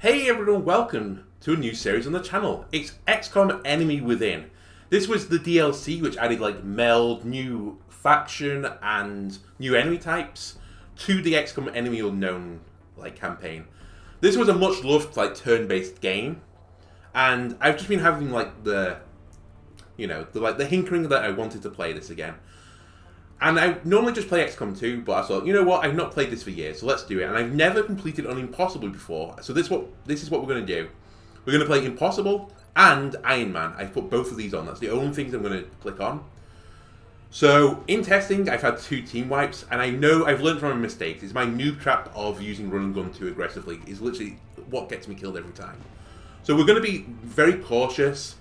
Hey everyone, welcome to a new series on the channel. It's XCOM Enemy Within. This was the DLC which added like meld, new faction and new enemy types to the XCOM Enemy Unknown campaign. This was a much loved turn-based game, and I've just been having the hinkering that I wanted to play this again. And I normally just play XCOM 2, but I thought, you know what, I've not played this for years, so let's do it. And I've never completed on Impossible before, so this is what we're going to do. We're going to play Impossible and Ironman. I've put both of these on. That's the only things I'm going to click on. So, in testing, I've had 2 team wipes, and I know I've learned from my mistakes. It's my noob trap of using run and gun too aggressively is literally what gets me killed every time. So we're going to be very cautious.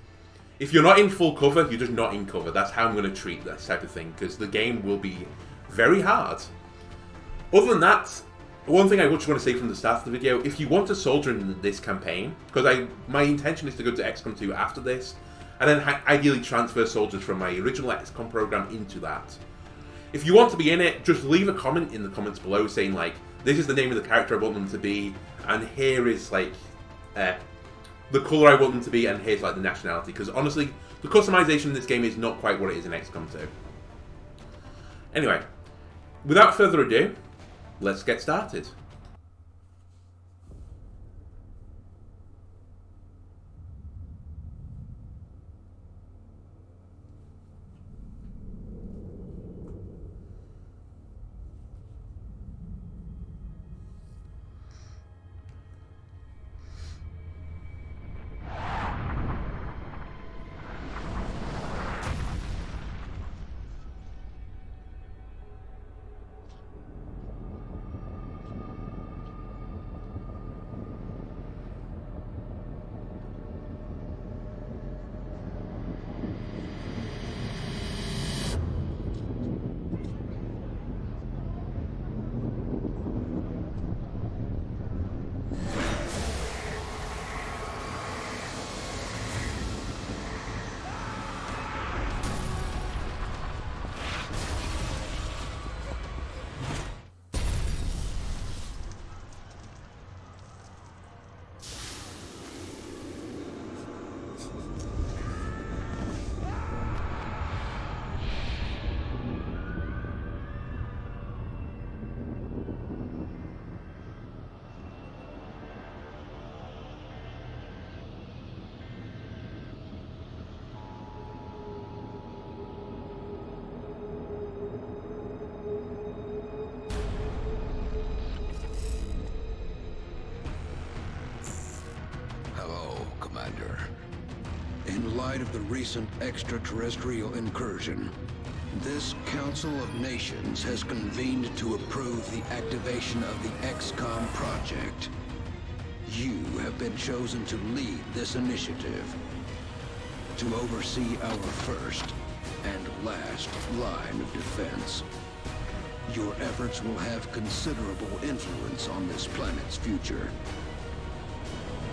If you're not in full cover, you're just not in cover. That's how I'm going to treat that type of thing, because the game will be very hard. Other than that, one thing I just want to say from the start of the video, if you want to soldier in this campaign, because my intention is to go to XCOM 2 after this, and then ideally transfer soldiers from my original XCOM program into that. If you want to be in it, just leave a comment in the comments below saying this is the name of the character I want them to be, and here is the colour I want them to be, and here's the nationality, because honestly, the customization in this game is not quite what it is in XCOM 2. Anyway, without further ado, let's get started. In light of the recent extraterrestrial incursion, this Council of Nations has convened to approve the activation of the XCOM project. You have been chosen to lead this initiative, to oversee our first and last line of defense. Your efforts will have considerable influence on this planet's future.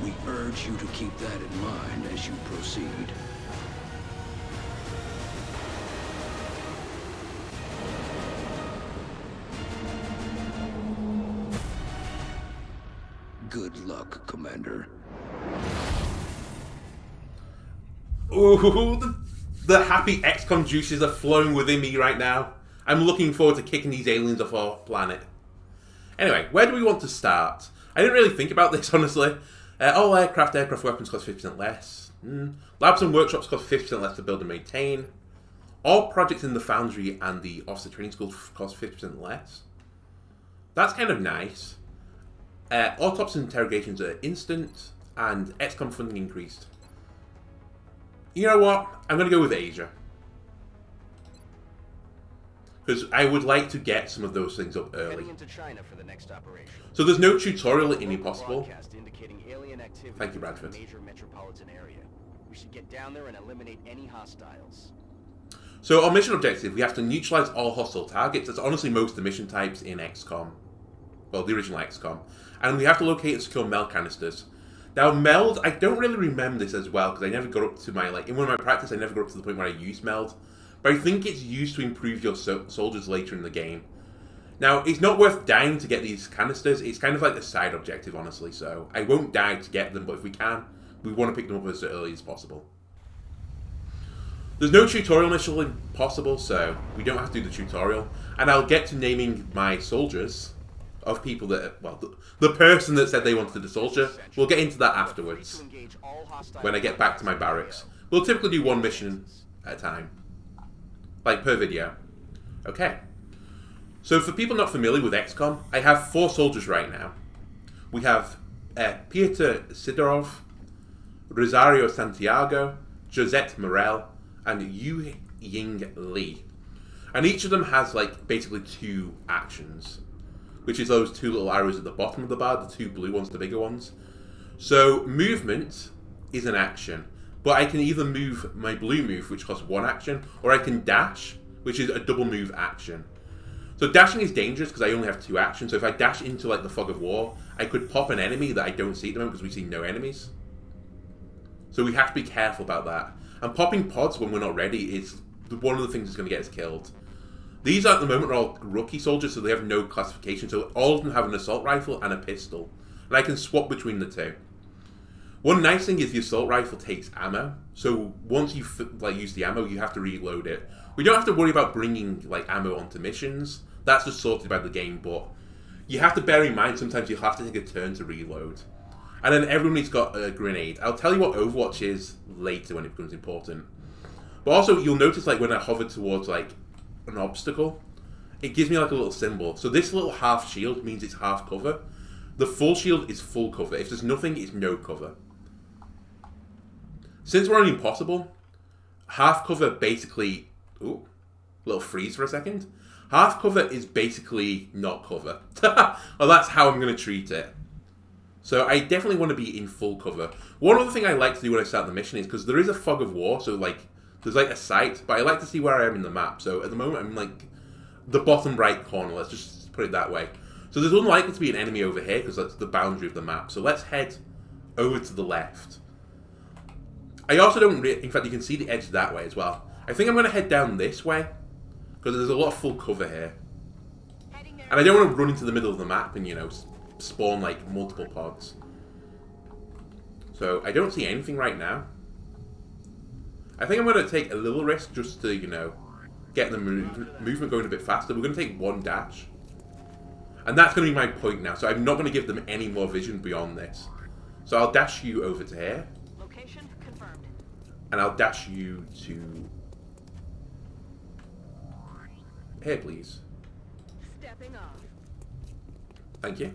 We urge you to keep that in mind as you proceed. Good luck, Commander. Ooh, the happy XCOM juices are flowing within me right now. I'm looking forward to kicking these aliens off our planet. Anyway, where do we want to start? I didn't really think about this, honestly. All aircraft weapons cost 50% less. Labs and workshops cost 50% less to build and maintain. All projects in the Foundry and the Officer Training School cost 50% less. That's kind of nice. Autopsy interrogations are instant, and XCOM funding increased. You know what? I'm going to go with Asia. Because I would like to get some of those things up early. Into China for the next operation. So there's no tutorial in Impossible. Thank you, Bradford. Major metropolitan area. We should get down there and eliminate any hostiles. So our mission objective, we have to neutralize all hostile targets. That's honestly most of the mission types in XCOM. Well, the original XCOM. And we have to locate and secure meld canisters. Now, meld, I don't really remember this as well, because I never got up to my, in one of my practice, I never got up to the point where I used meld. But I think it's used to improve your soldiers later in the game. Now, it's not worth dying to get these canisters. It's kind of like a side objective, honestly, so I won't die to get them, but if we can, we want to pick them up as early as possible. There's no tutorial mission possible, so we don't have to do the tutorial. And I'll get to naming my soldiers of people that, well, the person that said they wanted the soldier. We'll get into that afterwards, when I get back to my barracks. We'll typically do one mission at a time, like per video. Okay. So for people not familiar with XCOM, I have 4 soldiers right now. We have Peter Sidorov, Rosario Santiago, Josette Morel, and Yu Ying Lee. And each of them has like basically 2 actions, which is those 2 little arrows at the bottom of the bar, the 2 blue ones, the bigger ones. So movement is an action, but I can either move my blue move, which costs 1 action, or I can dash, which is a double move action. So dashing is dangerous because I only have 2 actions. So if I dash into like the fog of war, I could pop an enemy that I don't see at the moment because we see no enemies. So we have to be careful about that. And popping pods when we're not ready is one of the things that's going to get us killed. These at the moment are all rookie soldiers, so they have no classification. So all of them have an assault rifle and a pistol. And I can swap between the 2. One nice thing is the assault rifle takes ammo. So once you like use the ammo, you have to reload it. We don't have to worry about bringing like ammo onto missions. That's just sorted by the game, but you have to bear in mind sometimes you'll have to take a turn to reload. And then everybody's got a grenade. I'll tell you what Overwatch is later when it becomes important. But also you'll notice like when I hover towards like an obstacle, it gives me like a little symbol. So this little half shield means it's half cover. The full shield is full cover. If there's nothing, it's no cover. Since we're on impossible, half cover basically... Ooh, little freeze for a second. Half cover is basically not cover. Well, that's how I'm going to treat it. So I definitely want to be in full cover. One other thing I like to do when I start the mission is, because there is a fog of war, so like there's like a sight, but I like to see where I am in the map. So at the moment I'm like the bottom right corner, let's just put it that way. So there's unlikely to be an enemy over here because that's the boundary of the map. So let's head over to the left. I also don't in fact you can see the edge that way as well. I think I'm going to head down this way because there's a lot of full cover here. And I don't want to run into the middle of the map and, you know, spawn like multiple pods. So I don't see anything right now. I think I'm going to take a little risk just to, you know, get the movement going a bit faster. We're going to take 1 dash. And that's going to be my point now. So I'm not going to give them any more vision beyond this. So I'll dash you over to here. Location confirmed. And I'll dash you to... here, please. Stepping off. Thank you.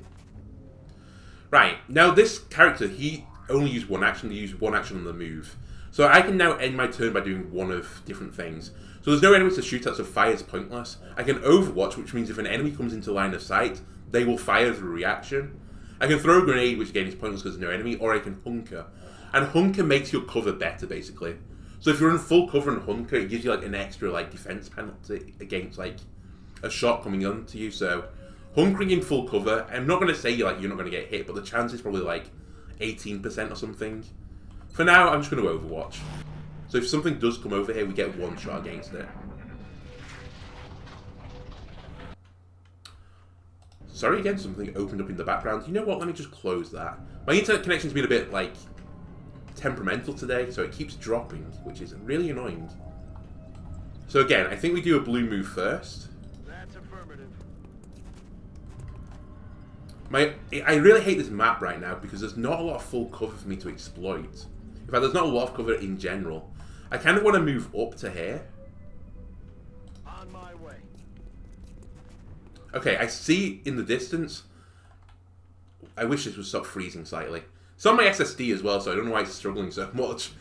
Right, now this character, he only used 1 action. He used 1 action on the move. So I can now end my turn by doing one of different things. So there's no enemies to shoot at, so fire is pointless. I can overwatch, which means if an enemy comes into line of sight, they will fire as a reaction. I can throw a grenade, which again is pointless because there's no enemy, or I can hunker. And hunker makes your cover better, basically. So if you're in full cover and hunker, it gives you like an extra like defense penalty against like a shot coming onto you. So hunkering in full cover, I'm not going to say like you're not going to get hit, but the chance is probably like 18% or something. For now, I'm just going to overwatch. So if something does come over here, we get 1 shot against it. Sorry again, something opened up in the background. You know what, let me just close that. My internet connection's been a bit like temperamental today, so it keeps dropping, which is really annoying. So again, I think we do a blue move first. That's affirmative. I really hate this map right now because there's not a lot of full cover for me to exploit. In fact, there's not a lot of cover in general. I kind of want to move up to here. On my way. Okay, I see in the distance. I wish this would stop freezing slightly. It's on my SSD as well, so I don't know why it's struggling so much.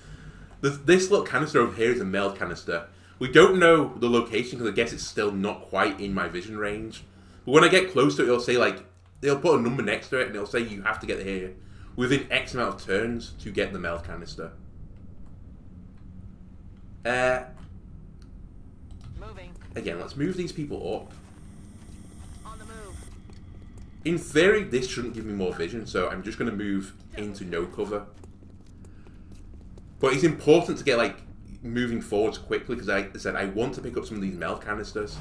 This little canister over here is a meld canister. We don't know the location because I guess it's still not quite in my vision range. But when I get close to it, it'll say like, they'll put a number next to it and it'll say you have to get here within X amount of turns to get the meld canister. Moving. Again, let's move these people up. On the move. In theory, this shouldn't give me more vision, so I'm just going to move into no cover. But it's important to get like moving forwards quickly because I said I want to pick up some of these meld canisters.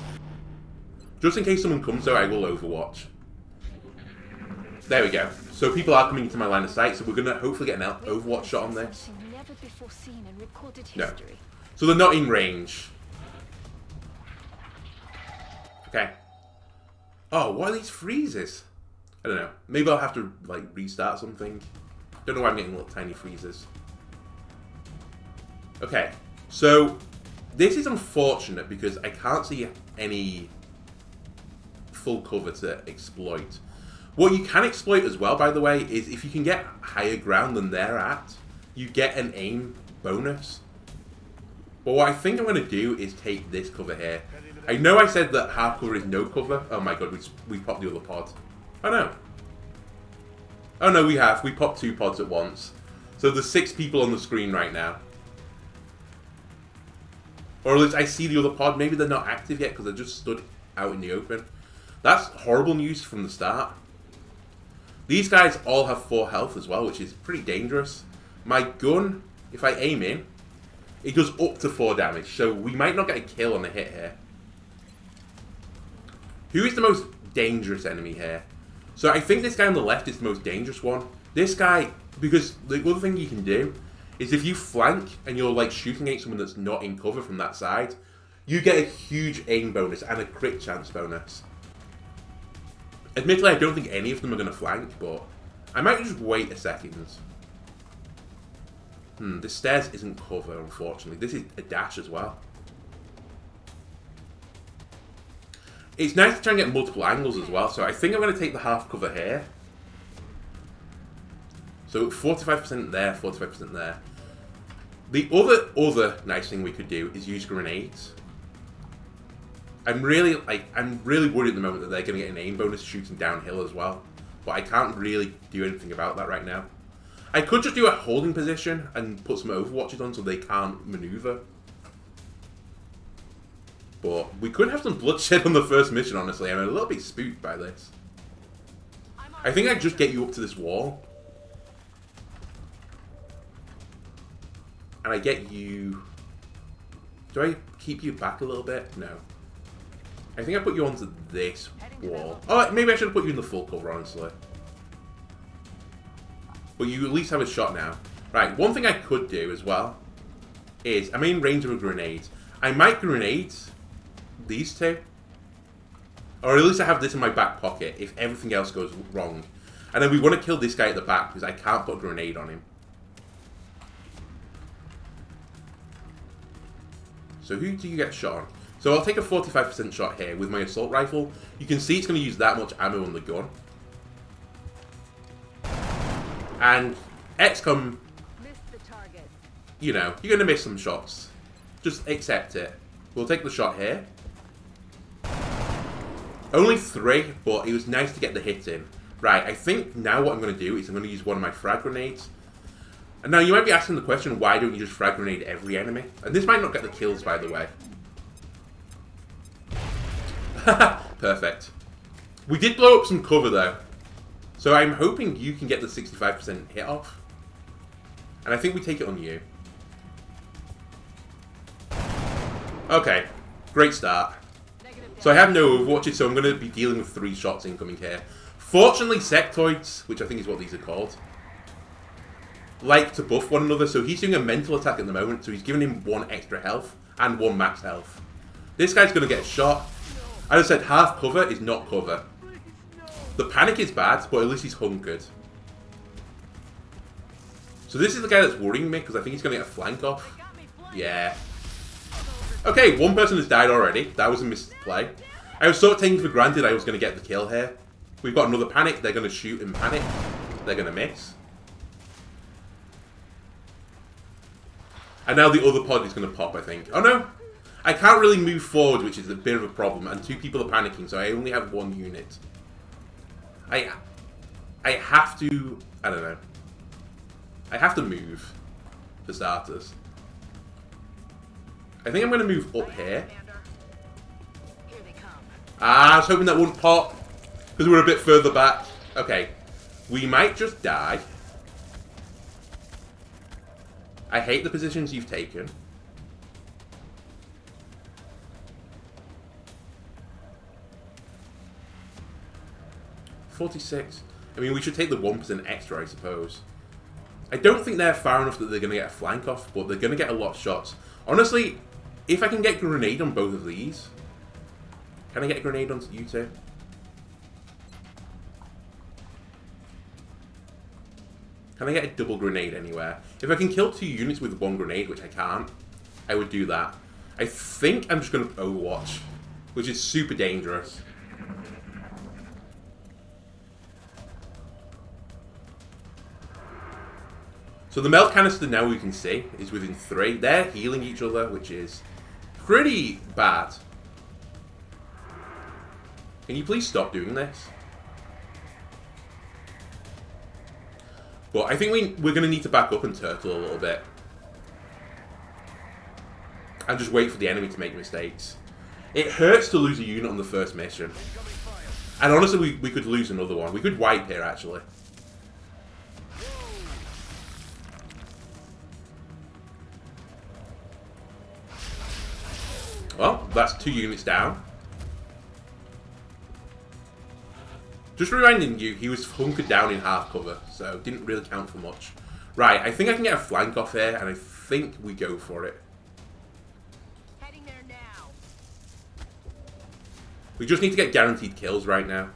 Just in case someone comes though, I will overwatch. There we go. So people are coming into my line of sight, so we're going to hopefully get an overwatch shot on this. Never before seen in recorded No. history. So they're not in range. Okay. Oh, what are these freezes? I don't know. Maybe I'll have to, like, restart something. Don't know why I'm getting little tiny freezes. Okay. So, this is unfortunate because I can't see any full cover to exploit. What you can exploit as well, by the way, is if you can get higher ground than they're at, you get an aim bonus. But what I think I'm going to do is take this cover here. I know I said that half cover is no cover. Oh my god, we popped the other pod. Oh no. Oh no, we have. We popped 2 pods at once. So there's 6 people on the screen right now. Or at least I see the other pod. Maybe they're not active yet because they just stood out in the open. That's horrible news from the start. These guys all have 4 health as well, which is pretty dangerous. My gun, if I aim in, it goes up to 4 damage. So we might not get a kill on a hit here. Who is the most dangerous enemy here? So I think this guy on the left is the most dangerous one. This guy, because the other thing you can do is if you flank and you're like shooting at someone that's not in cover from that side, you get a huge aim bonus and a crit chance bonus. Admittedly, I don't think any of them are going to flank, but I might just wait a second. This stairs isn't cover, unfortunately. This is a dash as well. It's nice to try and get multiple angles as well, so I think I'm going to take the half cover here. So 45% there, 45% there. The other nice thing we could do is use grenades. I'm really worried at the moment that they're going to get an aim bonus shooting downhill as well, but I can't really do anything about that right now. I could just do a holding position and put some overwatches on so they can't maneuver. But we could have some bloodshed on the first mission, honestly. I'm a little bit spooked by this. I think I'd just get you up to this wall. And I get you... Do I keep you back a little bit? No. I think I put you onto this wall. Oh, maybe I should have put you in the full cover, honestly. But you at least have a shot now. Right, one thing I could do as well is, I'm in range of a grenade. I might grenade these 2. Or at least I have this in my back pocket if everything else goes wrong. And then we want to kill this guy at the back because I can't put a grenade on him. So who do you get shot on? So I'll take a 45% shot here with my assault rifle. You can see it's going to use that much ammo on the gun. And XCOM, you know, you're going to miss some shots. Just accept it. We'll take the shot here. Only 3, but it was nice to get the hit in. Right, I think now what I'm going to do is I'm going to use one of my frag grenades. And now you might be asking the question, why don't you just frag grenade every enemy? And this might not get the kills, by the way. Perfect. We did blow up some cover, though. So I'm hoping you can get the 65% hit off. And I think we take it on you. Okay, great start. So I have no overwatches, so I'm going to be dealing with 3 shots incoming here. Fortunately, sectoids, which I think is what these are called, like to buff one another. So he's doing a mental attack at the moment, so he's giving him 1 extra health and 1 max health. This guy's going to get shot. As I said, half cover is not cover. The panic is bad, but at least he's hunkered. So this is the guy that's worrying me, because I think he's going to get a flank off. Yeah. Okay, 1 person has died already. That was a misplay. I was sort of taking for granted I was going to get the kill here. We've got another panic. They're going to shoot in panic. They're going to miss. And now the other pod is going to pop, I think. Oh no! I can't really move forward, which is a bit of a problem. And 2 people are panicking, so I only have 1 unit. I have to... I don't know. I have to move, for starters. I think I'm going to move up here. Ah, I was hoping that wouldn't pop, because we're a bit further back. Okay. We might just die. I hate the positions you've taken. 46. I mean, we should take the 1% extra, I suppose. I don't think they're far enough that they're going to get a flank off, but they're going to get a lot of shots. Honestly, if I can get grenade on both of these... Can I get a grenade on you two? Can I get a double grenade anywhere? If I can kill 2 units with 1 grenade, which I can't, I would do that. I think I'm just going to Overwatch, which is super dangerous. So the melt canister now we can see is within 3. They're healing each other, which is pretty bad. Can you please stop doing this? But I think we're going to need to back up and turtle a little bit. And just wait for the enemy to make mistakes. It hurts to lose a unit on the first mission. And honestly, we could lose another one. We could wipe here, actually. Well, that's 2 units down. Just reminding you, he was hunkered down in half cover, so didn't really count for much. Right, I think I can get a flank off here, and I think we go for it. Heading there now. We just need to get guaranteed kills right now.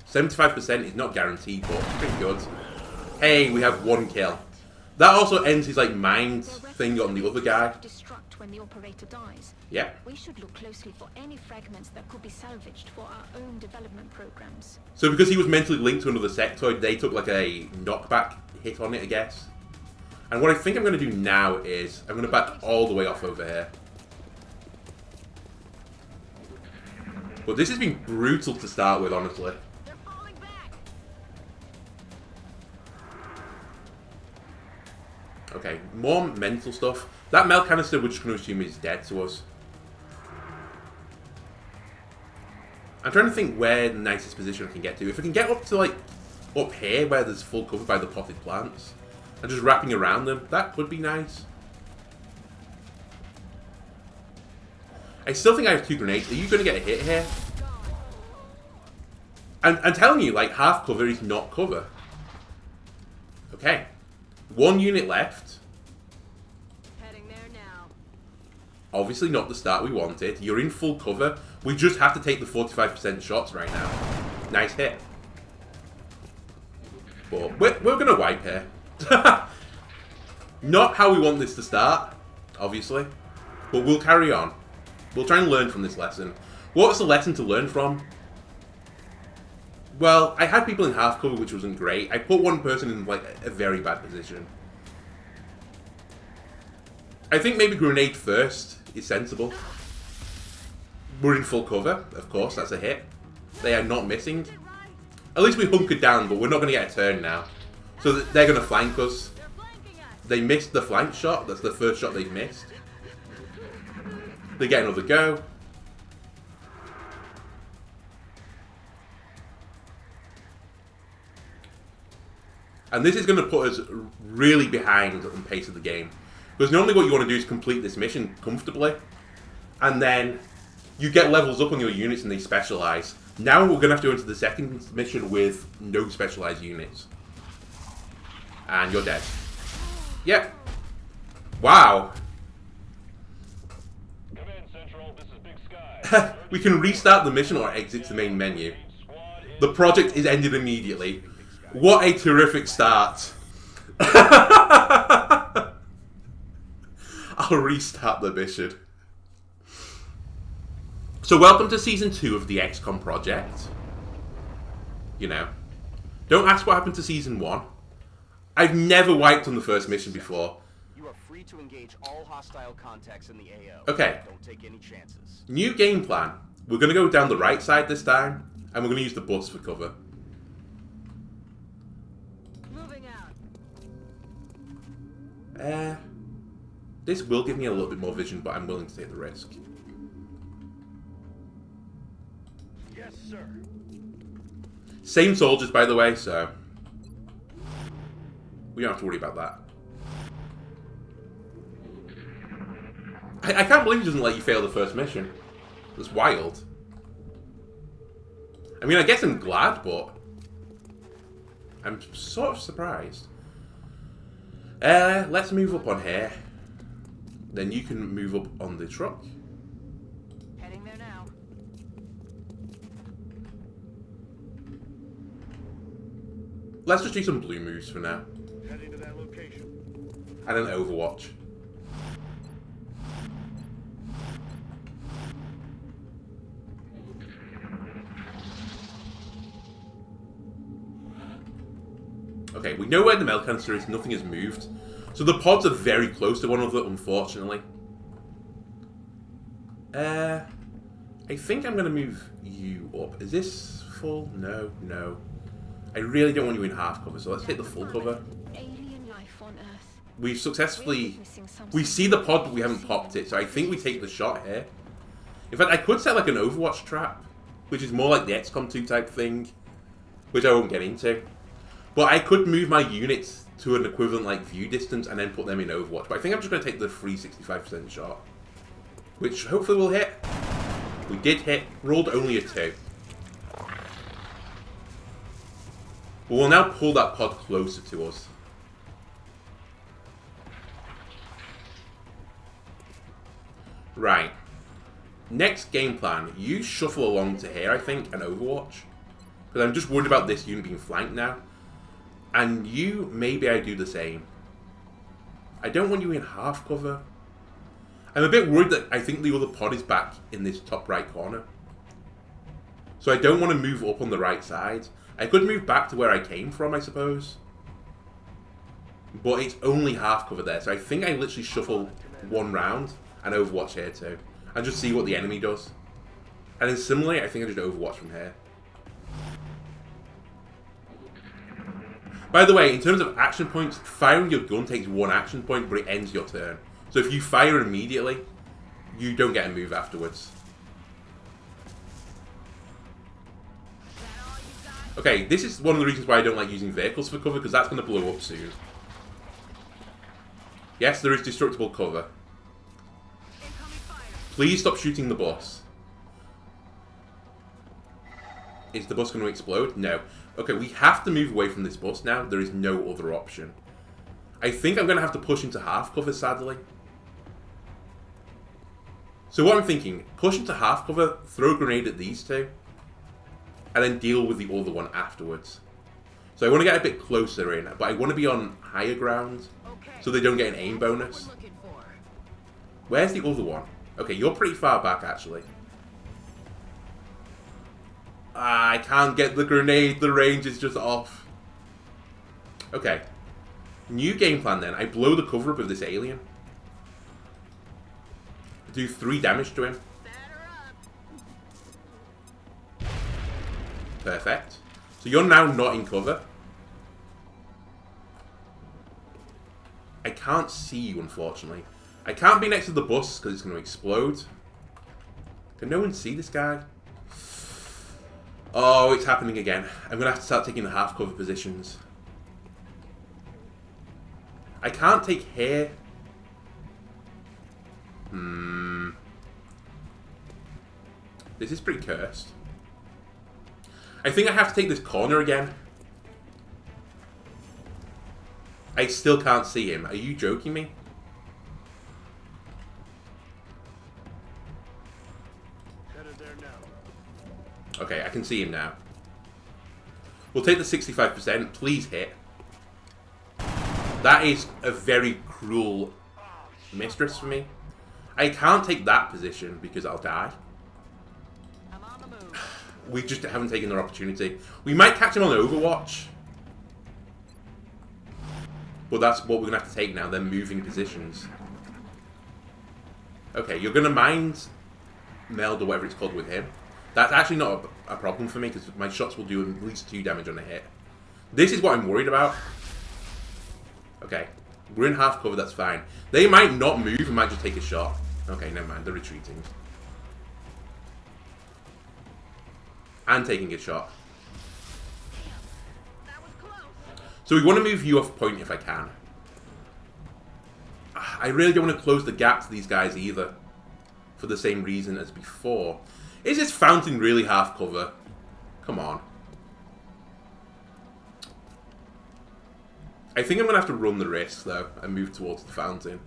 75% is not guaranteed, but pretty good. Hey, we have 1 kill. That also ends his like mind thing on the other guy. Destruct when the operator dies. Yeah. We should look closely for any fragments that could be salvaged for our own development programs. So because he was mentally linked to another sectoid, they took like a knockback hit on it, I guess. And what I think I'm going to do now is I'm going to back all the way off over here. But this has been brutal to start with, honestly. They're falling back. Okay, more mental stuff. That melt canister we're just going to assume is dead to us. I'm trying to think where the nicest position I can get to. If I can get up to like up here where there's full cover by the potted plants and just wrapping around them, that would be nice. I still think I have 2 grenades. Are you going to get a hit here? I'm telling you, like, half cover is not cover. Okay. 1 unit left. Heading there now. Obviously not the start we wanted. You're in full cover. We just have to take the 45% shots right now. Nice hit. But we're going to wipe here. Not how we want this to start, obviously. But we'll carry on. We'll try and learn from this lesson. What's the lesson to learn from? Well, I had people in half cover, which wasn't great. I put 1 person in like a very bad position. I think maybe grenade first is sensible. We're in full cover, of course, that's a hit. They are not missing. At least we hunkered down, but we're not going to get a turn now. So they're going to flank us. They missed the flank shot. That's the first shot they've missed. They get another go. And this is going to put us really behind on the pace of the game. Because normally what you want to do is complete this mission comfortably. And then you get levels up on your units and they specialise. Now we're going to have to go into the second mission with no specialised units. And you're dead. Yep. Wow. Command Central, this is Big Sky. We can restart the mission or exit to the main menu. The project is ended immediately. What a terrific start. I'll restart the mission. So welcome to Season 2 of the XCOM project. You know. Don't ask what happened to Season 1. I've never wiped on the first mission before. You are free to engage all hostile contacts in the AO. Okay. Don't take any chances. New game plan. We're going to go down the right side this time. And we're going to use the bus for cover. Moving out. This will give me a little bit more vision, but I'm willing to take the risk. Yes, sir. Same soldiers, by the way, so we don't have to worry about that. I can't believe he doesn't let you fail the first mission. That's wild. I mean, I guess I'm glad, but I'm sort of surprised. Let's move up on here. Then you can move up on the truck. Heading there now. Let's just do some blue moves for now. Heading to that location. And an Overwatch. Okay, we know where the mail canister is. Nothing has moved. So the pods are very close to one another, unfortunately. I think I'm going to move you up. Is this full? No, no. I really don't want you in half cover, so let's take the full cover. Alien life on Earth. We've successfully... We see the pod, but we haven't popped it, so I think we take the shot here. In fact, I could set like an Overwatch trap, which is more like the XCOM 2 type thing, which I won't get into. But I could move my units to an equivalent like view distance and then put them in Overwatch. But I think I'm just going to take the free 65% shot, which hopefully will hit. We did hit. Rolled only a 2. But we'll now pull that pod closer to us. Right. Next game plan. You shuffle along to here, I think, and Overwatch. Because I'm just worried about this unit being flanked now. And you, maybe I do the same. I don't want you in half cover. I'm a bit worried that I think the other pod is back in this top right corner. So I don't want to move up on the right side. I could move back to where I came from, I suppose. But it's only half cover there, so I think I literally shuffle one round and Overwatch here too. And just see what the enemy does. And then similarly, I think I just Overwatch from here. By the way, in terms of action points, firing your gun takes 1 action point, but it ends your turn. So if you fire immediately, you don't get a move afterwards. Okay, this is one of the reasons why I don't like using vehicles for cover, because that's going to blow up soon. Yes, there is destructible cover. Please stop shooting the bus. Is the bus going to explode? No. Okay, we have to move away from this bus now. There is no other option. I think I'm going to have to push into half cover, sadly. So what I'm thinking, push into half cover, throw a grenade at these two, and then deal with the other one afterwards. So I want to get a bit closer in, but I want to be on higher ground, so they don't get an aim bonus. Where's the other one? Okay, you're pretty far back, actually. I can't get the grenade, the range is just off. Okay. New game plan then. I blow the cover up of this alien. Do 3 damage to him. Perfect. So you're now not in cover. I can't see you, unfortunately. I can't be next to the bus because it's going to explode. Can no one see this guy? Oh, it's happening again. I'm going to have to start taking the half cover positions. I can't take here. This is pretty cursed. I think I have to take this corner again. I still can't see him. Are you joking me? Headed there now. Okay, I can see him now. We'll take the 65%. Please hit. That is a very cruel mistress for me. I can't take that position because I'll die. I'm on the move. We just haven't taken their opportunity. We might catch him on Overwatch. But that's what we're going to have to take now. They're moving positions. Okay, you're going to mind meld or whatever it's called with him. That's actually not a problem for me because my shots will do at least 2 damage on a hit. This is what I'm worried about. Okay, we're in half cover, that's fine. They might not move and might just take a shot. Okay, never mind, they're retreating. And taking a shot. So we want to move you off point if I can. I really don't want to close the gap to these guys either. For the same reason as before. Is this fountain really half cover? Come on. I think I'm going to have to run the risk, though, and move towards the fountain.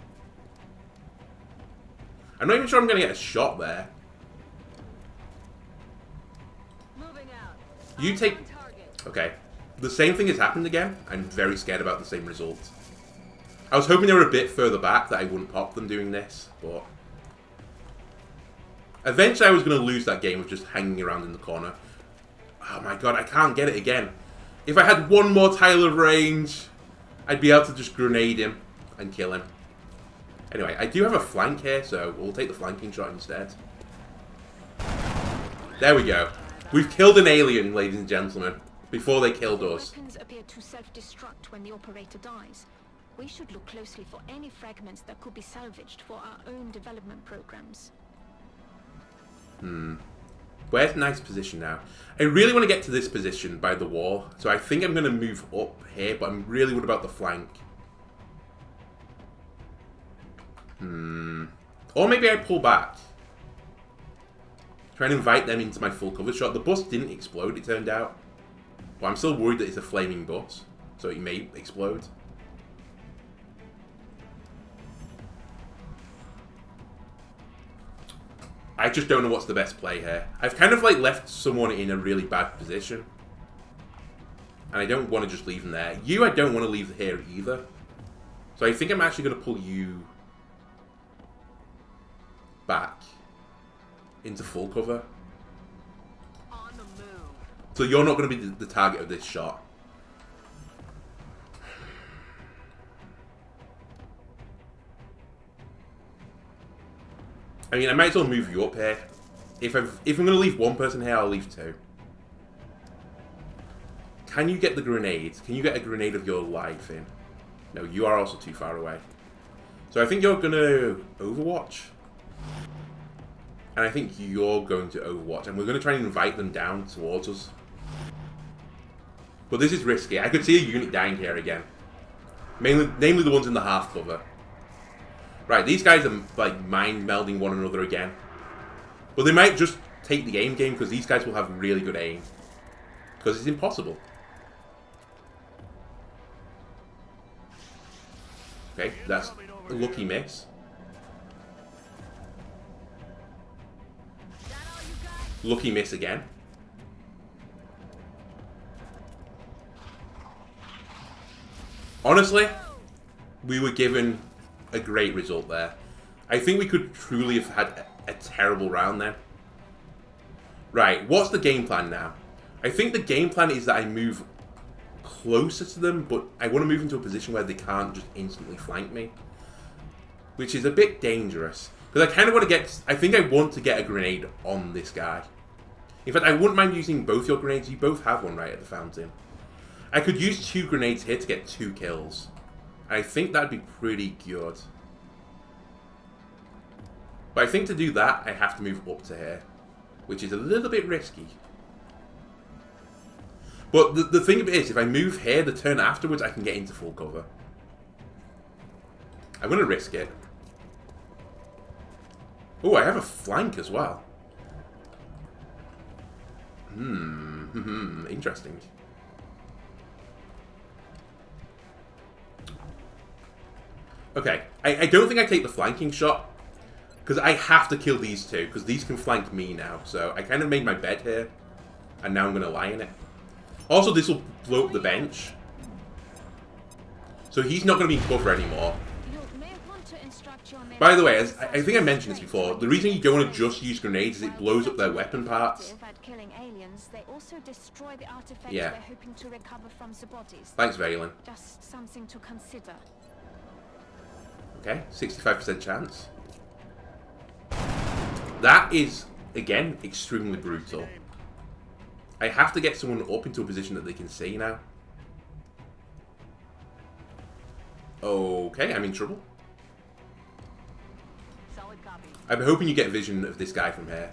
I'm not even sure I'm going to get a shot there. Moving out. You take... On target. Okay. The same thing has happened again. I'm very scared about the same result. I was hoping they were a bit further back that I wouldn't pop them doing this, but... Eventually I was going to lose that game of just hanging around in the corner. Oh my god, I can't get it again. If I had one more tile of range, I'd be able to just grenade him and kill him. Anyway, I do have a flank here, so we'll take the flanking shot instead. There we go. We've killed an alien, ladies and gentlemen, before they killed us. Weapons appear to self-destruct when the operator dies. We should look closely for any fragments that could be salvaged for our own development programs. Where's a nice position now? I really want to get to this position by the wall, so I think I'm going to move up here, but I'm really worried about the flank. Or maybe I pull back. Try and invite them into my full cover shot. The bus didn't explode, it turned out. But I'm still worried that it's a flaming bus, so it may explode. I just don't know what's the best play here. I've kind of like left someone in a really bad position. And I don't want to just leave them there. You, I don't want to leave here either. So I think I'm actually going to pull you back into full cover. On the move. So you're not going to be the target of this shot. I mean, I might as well move you up here. If I'm going to leave one person here, I'll leave two. Can you get the grenade? Can you get a grenade of your life in? No, you are also too far away. So I think you're going to Overwatch. And I think you're going to Overwatch. And we're going to try and invite them down towards us. But this is risky. I could see a unit dying here again. Namely the ones in the half cover. Right, these guys are like mind melding one another again. But they might just take the aim game because these guys will have really good aim. Because it's impossible. Okay, that's a lucky miss. Lucky miss again. Honestly, we were given a great result there. I think we could truly have had a terrible round then. Right, what's the game plan now? I think the game plan is that I move closer to them, but I want to move into a position where they can't just instantly flank me. Which is a bit dangerous. Because I kind of want to get... I think I want to get a grenade on this guy. In fact, I wouldn't mind using both your grenades. You both have one right at the fountain. I could use 2 grenades here to get 2 kills. I think that'd be pretty good. But I think to do that, I have to move up to here. Which is a little bit risky. But the thing of it is, if I move here, the turn afterwards, I can get into full cover. I'm going to risk it. Oh, I have a flank as well. Interesting. Okay, I don't think I take the flanking shot. Because I have to kill these two, because these can flank me now. So I kind of made my bed here. And now I'm going to lie in it. Also, this will blow up the bench. So he's not going to be in cover anymore. By the way, as I think I mentioned this before, the reason you don't want to just use grenades is it blows up their weapon parts. Yeah. Thanks, Valen. Just something to consider. Okay, 65% chance. That is, again, extremely brutal. I have to get someone up into a position that they can see now. Okay, I'm in trouble. Solid copy. I'm hoping you get vision of this guy from here.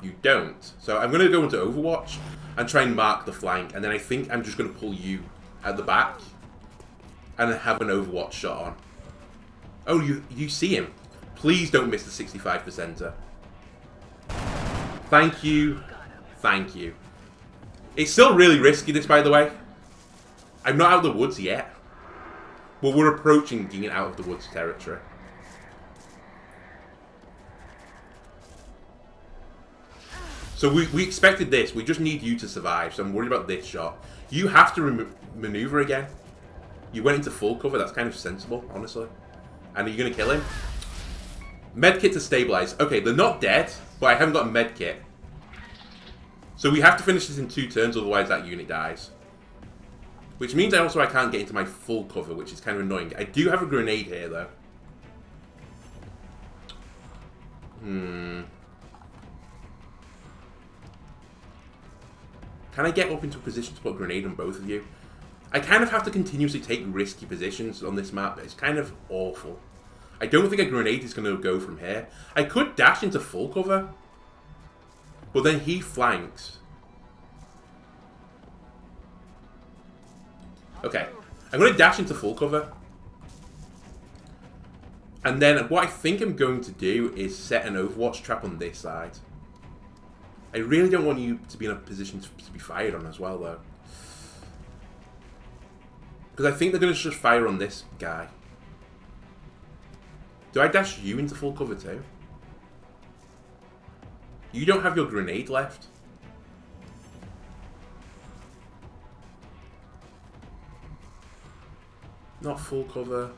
You don't. So I'm going to go into Overwatch and try and mark the flank. And then I think I'm just going to pull you at the back and have an Overwatch shot on. Oh, you see him. Please don't miss the 65%er. Thank you. Thank you. It's still really risky, this, by the way. I'm not out of the woods yet. Well, we're approaching getting out of the woods territory. So we expected this. We just need you to survive. So I'm worried about this shot. You have to maneuver again. You went into full cover. That's kind of sensible, honestly. And are you going to kill him? Medkit to stabilize. Okay, they're not dead, but I haven't got a medkit. So we have to finish this in 2 turns, otherwise that unit dies. Which means I can't get into my full cover, which is kind of annoying. I do have a grenade here, though. Can I get up into a position to put a grenade on both of you? I kind of have to continuously take risky positions on this map. It's kind of awful. I don't think a grenade is going to go from here. I could dash into full cover, but then he flanks. Okay, I'm going to dash into full cover. And then what I think I'm going to do is set an Overwatch trap on this side. I really don't want you to be in a position to be fired on as well, though. Because I think they're going to just fire on this guy. Do I dash you into full cover too? You don't have your grenade left. Not full cover.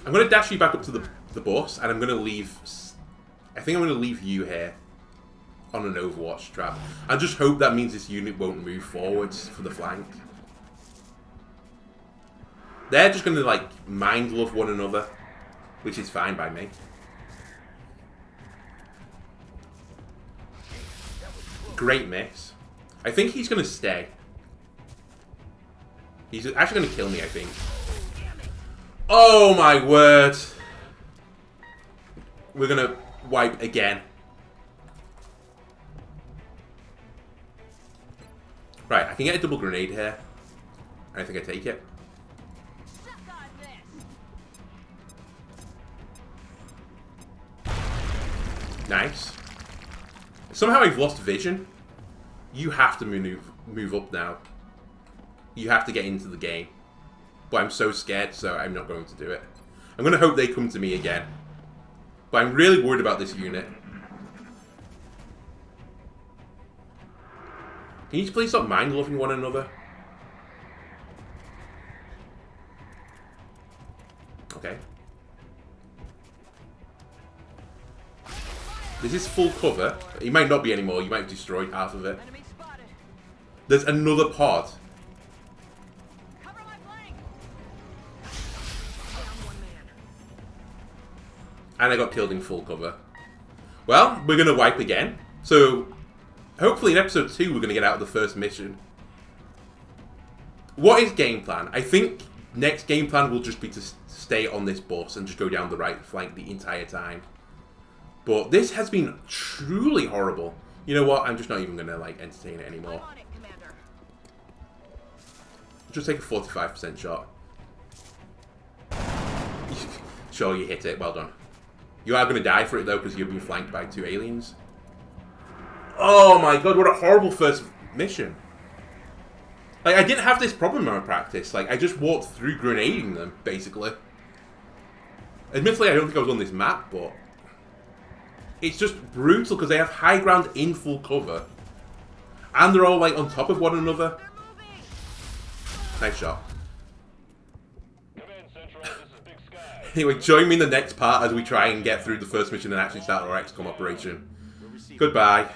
I'm going to dash you back up to the bus, and I'm going to leave... I think I'm going to leave you here on an Overwatch trap. I just hope that means this unit won't move forwards for the flank. They're just going to, like, mind love one another, which is fine by me. Great miss. I think he's going to stay. He's actually going to kill me, I think. Oh my word. We're going to wipe again. Right, I can get a double grenade here. I think I take it. Nice. Somehow I've lost vision. You have to move up now. You have to get into the game. But I'm so scared, so I'm not going to do it. I'm going to hope they come to me again. But I'm really worried about this unit. Can you please stop mind-loving one another? Okay. This is full cover. It might not be anymore. You might have destroyed half of it. There's another pod. And I got killed in full cover. Well, we're going to wipe again. So, hopefully in episode 2 we're going to get out of the first mission. What is game plan? I think next game plan will just be to stay on this bus and just go down the right flank the entire time. But this has been truly horrible. You know what? I'm just not even going to like entertain it anymore. Just take a 45% shot. Sure, you hit it. Well done. You are going to die for it, though, because you've been flanked by 2 aliens. Oh, my God. What a horrible first mission. Like, I didn't have this problem in my practice. Like, I just walked through grenading them, basically. Admittedly, I don't think I was on this map, but... It's just brutal, because they have high ground in full cover. And they're all, like, on top of one another. Nice shot. Anyway, join me in the next part as we try and get through the first mission and actually start our XCOM operation. Goodbye.